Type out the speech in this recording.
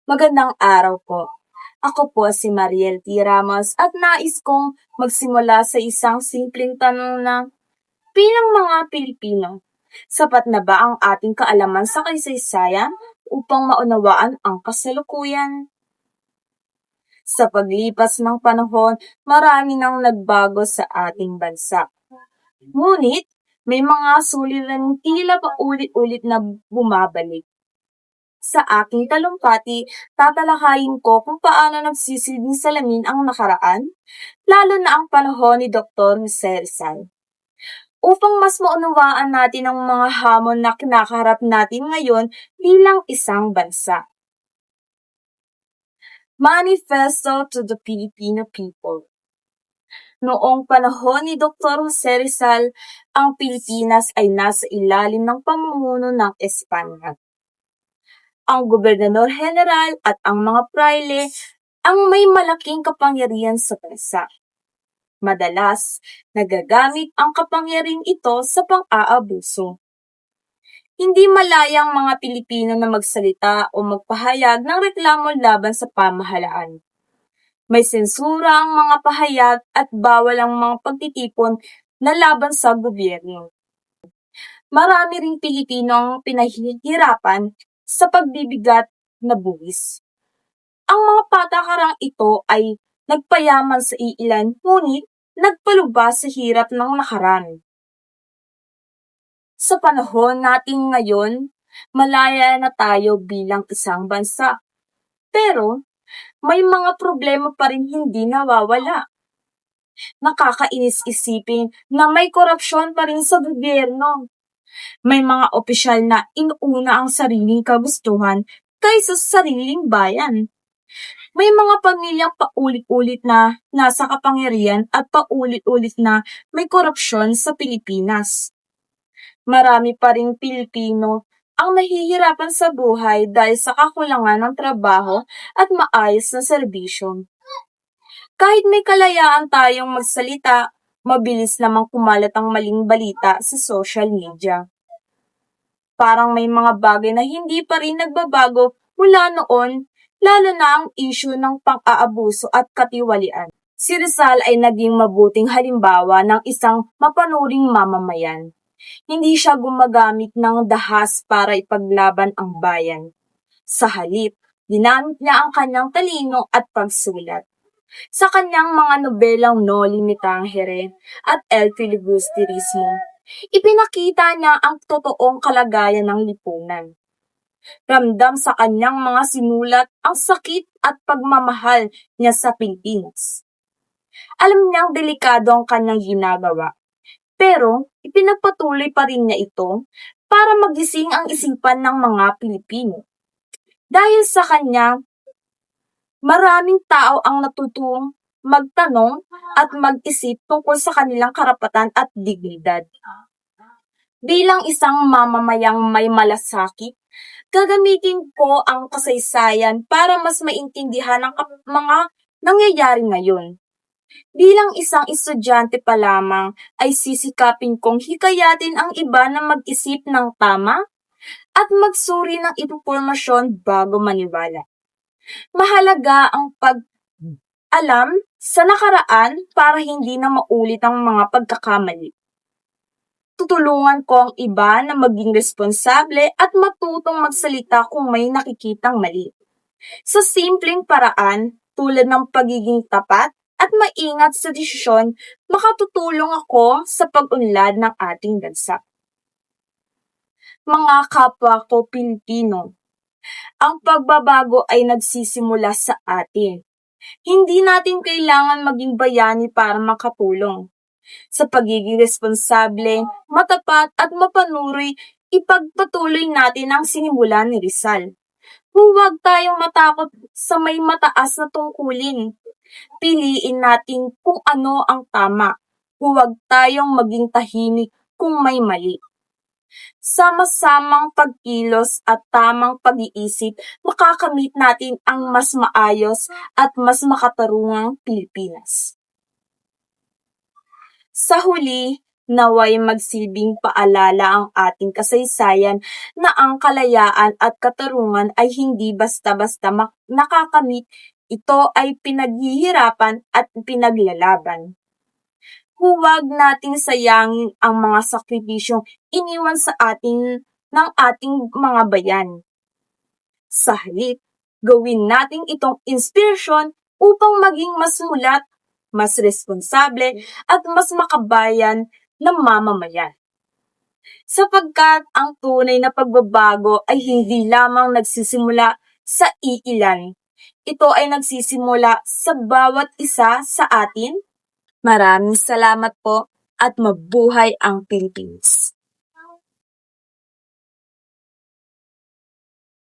Magandang araw po. Ako po si Mariel T. Ramos at nais kong magsimula sa isang simpleng tanong na bilang mga Pilipino, sapat na ba ang ating kaalaman sa kasaysayan upang maunawaan ang kasalukuyan? Sa paglipas ng panahon, marami nang nagbago sa ating bansa. Ngunit, may mga suliraning tila pa ulit-ulit na bumabalik. Sa aking talumpati, tatalakayin ko kung paano nagsisilbing salamin ang nakaraan, lalo na ang panahon ni Dr. Jose Rizal. Upang mas maunawaan natin ang mga hamon na kinakaharap natin ngayon bilang isang bansa. Manifesto to the Filipino People. Noong panahon ni Dr. Jose Rizal, ang Pilipinas ay nasa ilalim ng pamumuno ng Espanya. Ang gobernador general at ang mga praile ang may malaking kapangyarihan sa bansa. Madalas, nagagamit ang kapangyarihang ito sa pang-aabuso. Hindi malayang mga Pilipino na magsalita o magpahayag ng reklamo laban sa pamahalaan. May sensura ang mga pahayag at bawal ang mga pagtitipon na laban sa gobyerno. Marami ring Pilipino ang pinahihirapan sa pagbibigat na buwis. Ang mga patakarang ito ay nagpayaman sa iilan, ngunit nagpalubas sa hirap ng nakaraan. Sa panahon natin ngayon, malaya na tayo bilang isang bansa. Pero, may mga problema pa rin hindi nawawala. Nakakainis isipin na may korupsyon pa rin sa gobyerno. May mga opisyal na inuuna ang sariling kagustuhan kaysa sa sariling bayan. May mga pamilyang paulit-ulit na nasa kapangyarihan at paulit-ulit na may korupsyon sa Pilipinas. Marami pa ring Pilipino ang nahihirapan sa buhay dahil sa kakulangan ng trabaho at maayos na serbisyo. Kahit may kalayaan tayong magsalita, mabilis namang kumalat ang maling balita sa social media. Parang may mga bagay na hindi pa rin nagbabago mula noon, lalo na ang issue ng pang-aabuso at katiwalian. Si Rizal ay naging mabuting halimbawa ng isang mapanuring mamamayan. Hindi siya gumagamit ng dahas para ipaglaban ang bayan. Sa halip, ginamit niya ang kanyang talino at pagsulat. Sa kanyang mga nobelang Noli Me Tangere at El Filibusterismo, ipinakita niya ang totoong kalagayan ng lipunan. Ramdam sa kanyang mga sinulat ang sakit at pagmamahal niya sa Pilipinas. Alam niyang delikado ang kanyang ginagawa, pero ipinagpatuloy pa rin niya ito para magising ang isipan ng mga Pilipino. Dahil sa kanya, maraming tao ang natutong magtanong at mag-isip tungkol sa kanilang karapatan at dignidad. Bilang isang mamamayang may malasakit, gagamitin ko ang kasaysayan para mas maintindihan ang mga nangyayari ngayon. Bilang isang estudyante pa lamang ay sisikapin kong hikayatin ang iba na mag-isip ng tama at magsuri ng impormasyon bago maniwala. Mahalaga ang pag-alam sa nakaraan para hindi na maulit ang mga pagkakamali. Tutulungan ko ang iba na maging responsable at matutong magsalita kung may nakikitang mali. Sa simpleng paraan, tulad ng pagiging tapat at maingat sa desisyon, makatutulong ako sa pag-unlad ng ating bansa. Mga kapwa ko Pilipino, ang pagbabago ay nagsisimula sa atin. Hindi natin kailangan maging bayani para makatulong. Sa pagiging responsable, matapat at mapanuri, ipagpatuloy natin ang sinimulan ni Rizal. Huwag tayong matakot sa may mataas na tungkulin. Piliin natin kung ano ang tama. Huwag tayong maging tahimik kung may mali. Sama-samang pagkilos at tamang pag-iisip, makakamit natin ang mas maayos at mas makatarungang Pilipinas. Sa huli, Naway magsilbing paalala ang ating kasaysayan na ang kalayaan at katarungan ay hindi basta-basta nakakamit, ito ay pinaghihirapan at pinaglalaban. Huwag nating sayangin ang mga sakripisyong iniwan sa atin ng ating mga bayan. Sa halip, gawin natin itong inspirasyon upang maging mas mulat, mas responsable, at mas makabayan na mamamayan. Sapagkat ang tunay na pagbabago ay hindi lamang nagsisimula sa iilan. Ito ay nagsisimula sa bawat isa sa atin. Maraming salamat po at mabuhay ang Philippines!